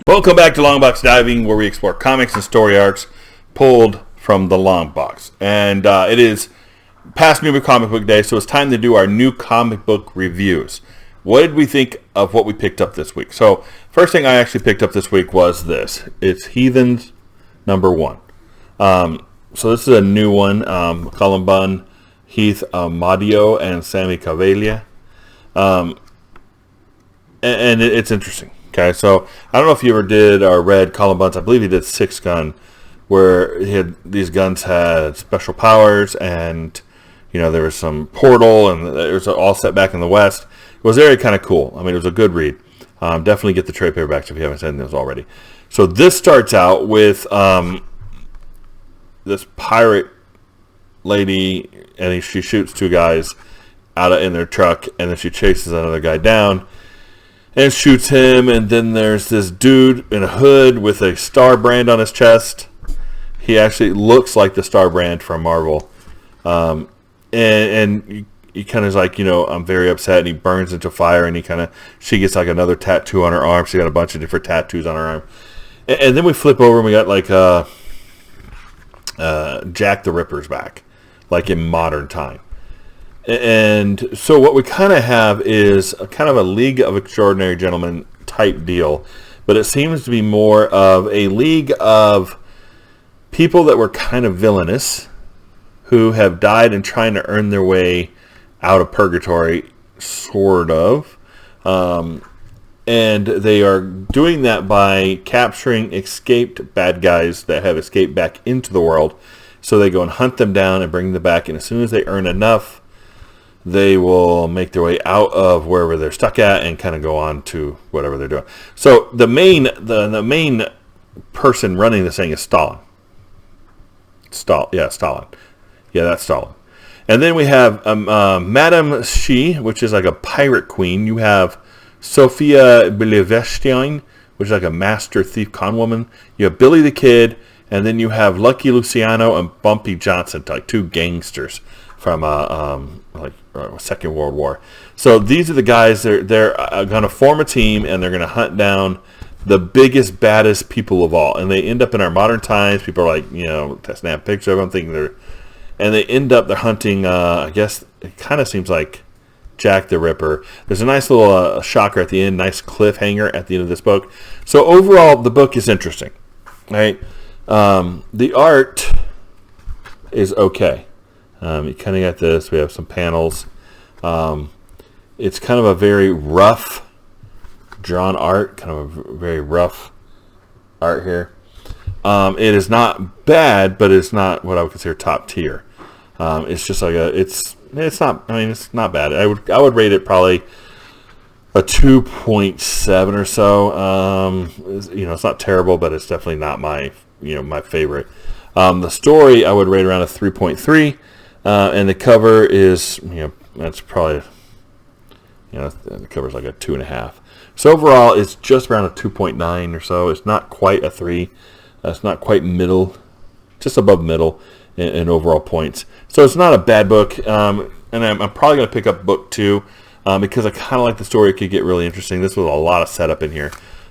Welcome back to Longbox Diving, where we explore comics and story arcs pulled from the long box. And it is past New Comic Book Day, so it's time to do our new comic book reviews. What did we think of what we picked up this week? So, first thing I actually picked up this week was this. It's Heathens #1. So this is a new one. Colin Heath Madio, and Sammy Cavaglia. And it's interesting. Okay, so I don't know if you ever did or read Colin Bunn's. I believe he did Six Gun, where these guns had special powers, and there was some portal, and it was all set back in the West. It was very kind of cool. I mean, it was a good read. Definitely get the trade paperbacks if you haven't seen those already. So this starts out with this pirate lady, and she shoots two guys in their truck, and then she chases another guy down and shoots him, and then there's this dude in a hood with a star brand on his chest. He actually looks like the star brand from Marvel. And he kind of is like, I'm very upset, and he burns into fire, and she gets like another tattoo on her arm. She got a bunch of different tattoos on her arm. And then we flip over, and we got like Jack the Ripper's back, like in modern time. And so what we kind of have is a kind of a League of Extraordinary Gentlemen type deal, but it seems to be more of a league of people that were kind of villainous, who have died and trying to earn their way out of purgatory, sort of. And they are doing that by capturing escaped bad guys that have escaped back into the world. So they go and hunt them down and bring them back, and as soon as they earn enough, they will make their way out of wherever they're stuck at and kind of go on to whatever they're doing. So the main person running this thing is Stalin. Stalin. Yeah, that's Stalin. And then we have Madame Xi, which is like a pirate queen. You have Sophia Bilevestein, which is like a master thief con woman. You have Billy the Kid, and then you have Lucky Luciano and Bumpy Johnson, like two gangsters from Second World War. So these are the guys. They're going to form a team, and they're going to hunt down the biggest, baddest people of all. And they end up in our modern times. People are like, snap pictures of them, thinking and they end up, they're hunting, I guess it kind of seems like Jack the Ripper. There's a nice little shocker at the end, nice cliffhanger at the end of this book. So overall, the book is interesting, right? The art is okay. You kind of got this. We have some panels. It's kind of a very rough drawn art, kind of a very rough art here. It is not bad, but it's not what I would consider top tier. It's just like it's not bad. I would rate it probably a 2.7 or so. It's not terrible, but it's definitely not my favorite. The story I would rate around a 3.3. And the cover is, that's probably, the cover's like a 2.5. So overall, it's just around a 2.9 or so. It's not quite a 3. It's not quite middle, just above middle in overall points. So it's not a bad book. And I'm probably going to pick up book 2 because I kind of like the story. It could get really interesting. This was a lot of setup in here.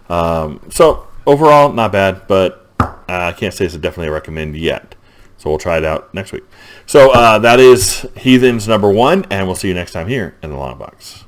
So overall, not bad, but I can't say it's definitely a recommend yet. So we'll try it out next week. So that is Heathens #1, and we'll see you next time here in the Long Box.